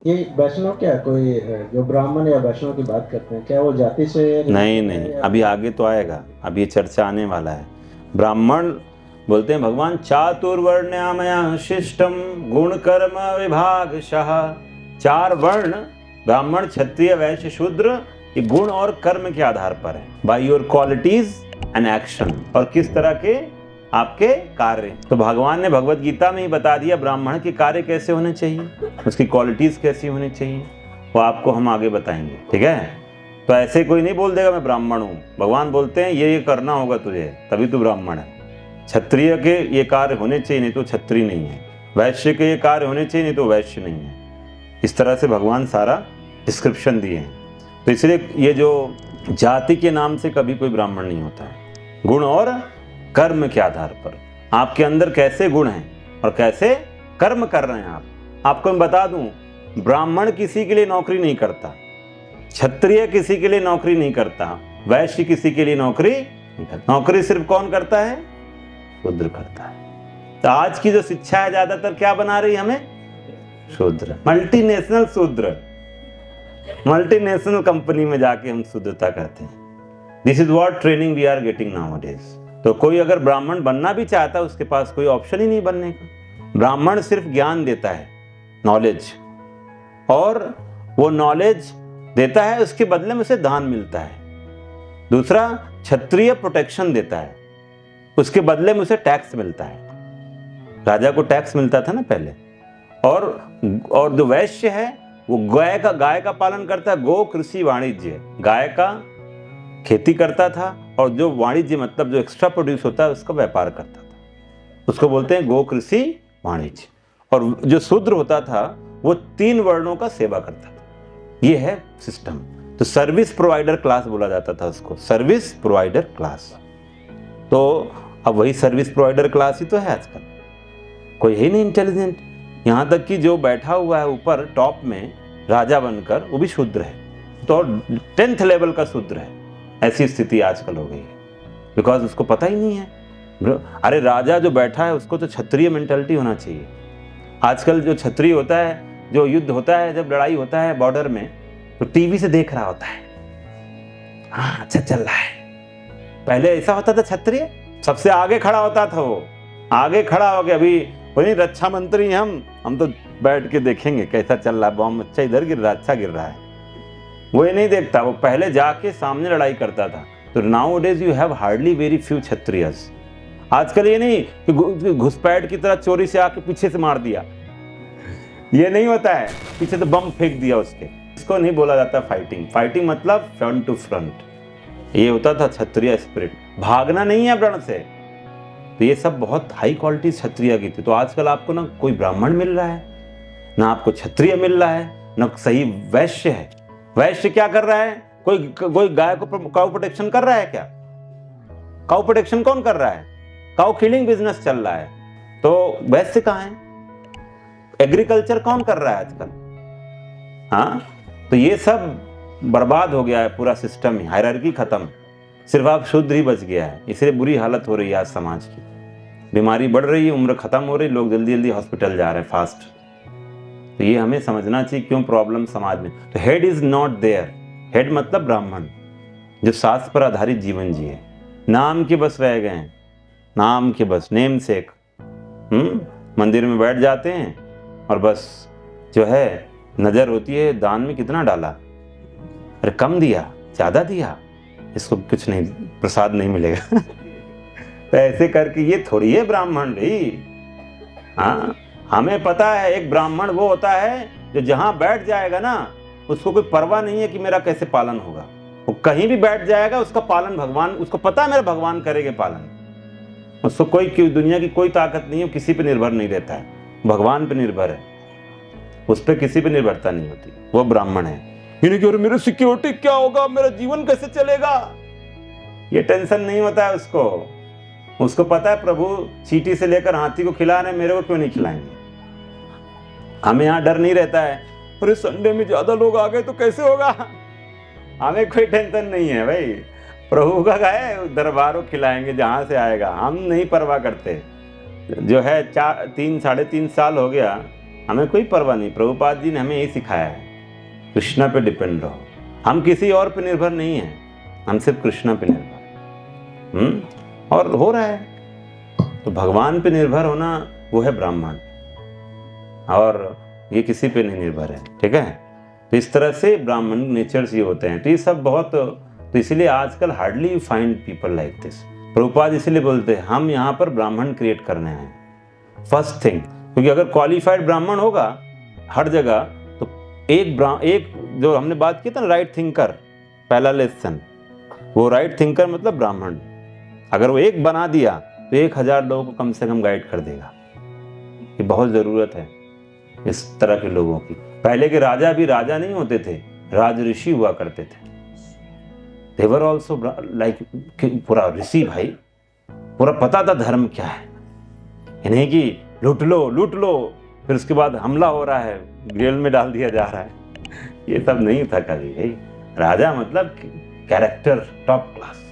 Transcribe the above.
ये वैष्णव क्या कोई जो ब्राह्मण या वैष्णव की बात करते हैं, क्या वो जाति से नहीं रिलेटेड है नहीं, या अभी आगे तो आएगा, अभी ये चर्चा आने वाला है। ब्राह्मण बोलते हैं भगवान चातुर्वर्ण्यामया शिष्टम गुण कर्म विभागशः। चार वर्ण ब्राह्मण क्षत्रिय वैश्य शूद्र, ये गुण और कर्म के आधार पर है, by your qualities and action, और किस तरह के आपके कार्य। तो भगवान ने भगवत गीता में ही बता दिया ब्राह्मण के कार्य कैसे होने चाहिए, उसकी क्वालिटीज कैसी होनी चाहिए, वो आपको हम आगे बताएंगे, ठीक है। तो ऐसे कोई नहीं बोल देगा मैं ब्राह्मण हूँ, भगवान बोलते हैं ये करना होगा तुझे तभी तू ब्राह्मण है। क्षत्रिय के ये कार्य होने चाहिए नहीं तो क्षत्रिय नहीं है, वैश्य के ये कार्य होने चाहिए नहीं तो वैश्य नहीं है। इस तरह से भगवान सारा डिस्क्रिप्शन दिए हैं। तो इसलिए ये जो जाति के नाम से कभी कोई ब्राह्मण नहीं होता है। गुण और कर्म के आधार पर आपके अंदर कैसे गुण हैं और कैसे कर्म कर रहे हैं आप। आपको मैं बता दूं, ब्राह्मण किसी के लिए नौकरी नहीं करता, क्षत्रिय किसी के लिए नौकरी नहीं करता, वैश्य किसी के लिए नौकरी नहीं करता। नौकरी सिर्फ कौन करता है? शूद्र करता है। तो आज की जो शिक्षा है ज्यादातर क्या बना रही है हमें? शूद्र, मल्टीनेशनल शूद्र, मल्टीनेशनल कंपनी में जाके हम शूद्रता करते हैं। This is what training we are getting nowadays. तो कोई अगर ब्राह्मण बनना भी चाहता है उसके पास कोई ऑप्शन ही नहीं बनने का। ब्राह्मण सिर्फ ज्ञान देता है, नॉलेज, और वो नॉलेज देता है, उसके बदले में उसे दान मिलता है। दूसरा, क्षत्रिय प्रोटेक्शन देता है, उसके बदले में उसे टैक्स मिलता है। राजा को टैक्स मिलता था ना पहले। और जो वैश्य है वो गाय का पालन करता है, गो कृषि वाणिज्य, गाय का खेती करता था, और जो वाणिज्य मतलब जो एक्स्ट्रा प्रोड्यूस होता है उसका व्यापार करता था, उसको बोलते हैं गो कृषि वाणिज्य। और जो शूद्र होता था वो 3 वर्णों का सेवा करता था। ये है सिस्टम। तो सर्विस प्रोवाइडर क्लास बोला जाता था उसको, सर्विस प्रोवाइडर क्लास। तो अब वही सर्विस प्रोवाइडर क्लास ही तो है आजकल, कोई है नहीं इंटेलिजेंट। यहाँ तक कि जो बैठा हुआ है ऊपर टॉप में राजा बनकर, वो भी शूद्र है, तो 10th लेवल का शूद्र है। ऐसी स्थिति आजकल हो गई है, बिकॉज उसको पता ही नहीं है। अरे राजा जो बैठा है उसको तो क्षत्रिय मेंटालिटी होना चाहिए। आजकल जो क्षत्रिय होता है, जो युद्ध होता है, जब लड़ाई होता है बॉर्डर में, तो टीवी से देख रहा होता है, हाँ अच्छा चल रहा है। पहले ऐसा होता था, क्षत्रिय सबसे आगे खड़ा होता था, वो आगे खड़ा हो गया, अभी वही रक्षा मंत्री हैं हम तो बैठ के देखेंगे कैसा चल रहा है, बॉम्ब अच्छा इधर गिर रहा है, अच्छा गिर रहा है। वो ये नहीं देखता, वो पहले जाके सामने लड़ाई करता था। तो now days you have hardly very few Kshatriyas. आजकल ये नहीं कि घुसपैठ की तरह चोरी से आके पीछे से मार दिया, ये नहीं होता है, पीछे तो बम फेंक दिया उसके। इसको नहीं बोला जाता फाइटिंग। फाइटिंग मतलब फ्रंट टू फ्रंट, ये होता था क्षत्रिय स्पिरिट, भागना नहीं है व्रण से। तो ये सब बहुत हाई क्वालिटी क्षत्रिय की थी। तो आजकल आपको ना कोई ब्राह्मण मिल रहा है, ना आपको क्षत्रिय मिल रहा है, ना सही वैश्य है। वैश्य क्या कर रहा है? कोई गाय को काउ प्रोटेक्शन कर रहा है क्या? काउ प्रोटेक्शन कौन कर रहा है? काउ किलिंग बिजनेस चल रहा है। तो वैश्य कहाँ है? एग्रीकल्चर कौन कर रहा है आजकल? हाँ, तो ये सब बर्बाद हो गया है पूरा सिस्टम ही, हायरार्की खत्म, सिर्फ आप शुद्ध ही बच गया है। इसलिए बुरी हालत हो रही है आज समाज की, बीमारी बढ़ रही है, उम्र खत्म हो रही, लोग जल्दी जल्दी हॉस्पिटल जा रहे हैं फास्ट। तो ये हमें समझना चाहिए क्यों प्रॉब्लम समाज में। तो head is not there. Head मतलब ब्राह्मण, जो शास्त्र पर आधारित जीवन जिए, नाम के बस रह गए हैं, नाम के बस, नेम सेक। मंदिर में बैठ जाते हैं और बस जो है नजर होती है दान में कितना डाला, अरे कम दिया ज्यादा दिया, इसको कुछ नहीं, प्रसाद नहीं मिलेगा। तो ऐसे करके ये थोड़ी है ब्राह्मण भाई। हाँ, हमें पता है एक ब्राह्मण वो होता है जो जहां बैठ जाएगा ना, उसको कोई परवाह नहीं है कि मेरा कैसे पालन होगा। वो कहीं भी बैठ जाएगा, उसका पालन भगवान, उसको पता है मेरा भगवान करेंगे पालन। उसको कोई दुनिया की कोई ताकत नहीं है, किसी पे निर्भर नहीं रहता है, भगवान पे निर्भर है, उस पर किसी पे निर्भरता नहीं होती। वो ब्राह्मण है। मेरे सिक्योरिटी क्या होगा, मेरा जीवन कैसे चलेगा, ये टेंशन नहीं होता है उसको। उसको पता है प्रभु चींटी से लेकर हाथी को खिला रहे, मेरे को क्यों नहीं खिलाएंगे। हमें यहाँ डर नहीं रहता है, अरे संडे में ज्यादा लोग आ गए तो कैसे होगा। हमें कोई टेंशन नहीं है भाई, प्रभु का है दरबारों खिलाएंगे जहां से आएगा, हम नहीं परवाह करते। जो है 3 साढ़े 3 साल हो गया हमें कोई परवाह नहीं। प्रभुपाद जी ने हमें यही सिखाया है, कृष्णा पे डिपेंड रहो। हम किसी और पे निर्भर नहीं है, हम सिर्फ कृष्णा पे निर्भर। और हो रहा है। तो भगवान पे निर्भर होना वो है ब्राह्मण, और ये किसी पे नहीं निर्भर है। ठीक है, तो इस तरह से ब्राह्मण नेचर्स ये होते हैं। तो ये सब बहुत, तो इसीलिए आजकल hardly you find people like this. Prabhupada इसीलिए बोलते हैं हम यहाँ पर ब्राह्मण क्रिएट करने हैं फर्स्ट थिंग, क्योंकि अगर क्वालिफाइड ब्राह्मण होगा हर जगह तो एक जो हमने बात की था ना, राइट थिंकर, पहला लेसन, वो राइट थिंकर मतलब ब्राह्मण, अगर वो एक बना दिया तो 1000 लोगों को कम से कम गाइड कर देगा। ये बहुत ज़रूरत है इस तरह के लोगों की। पहले के राजा भी राजा नहीं होते थे, राज ऋषि हुआ करते थे। They were also like पूरा ऋषि भाई, पूरा पता था धर्म क्या है। ये नहीं कि लूट लो फिर उसके बाद हमला हो रहा है, जेल में डाल दिया जा रहा है, ये सब नहीं था कभी भाई। राजा मतलब कैरेक्टर टॉप क्लास।